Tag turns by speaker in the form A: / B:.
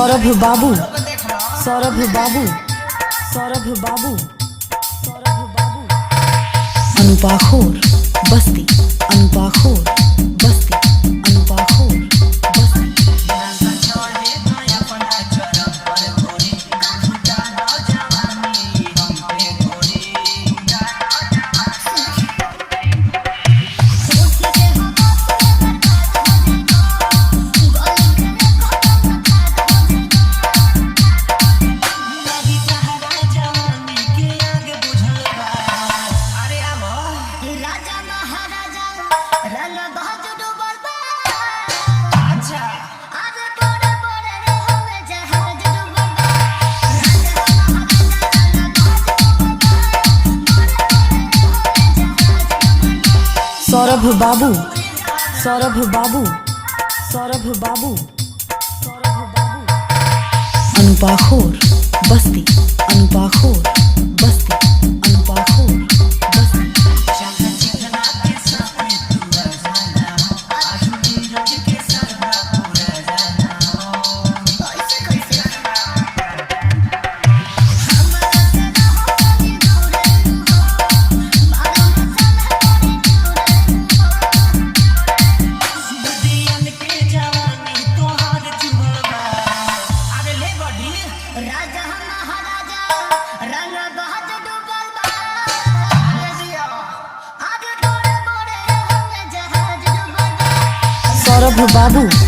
A: सौरभ बाबू, सौरभ बाबू, सौरभ बाबू, सौरभ बाबू। अनुपाखोर बस्ती, अनुपाखोर बस्ती, अनुपाखोर बस्ती। सौरभ बाबू, सौरभ बाबू, सौरभ बाबू, सौरभ बाबू। अनुपाखोर बस्ती, अनुपाखोर बस्ती, अनुपाखोर बस्ती। सौरभ बाबू।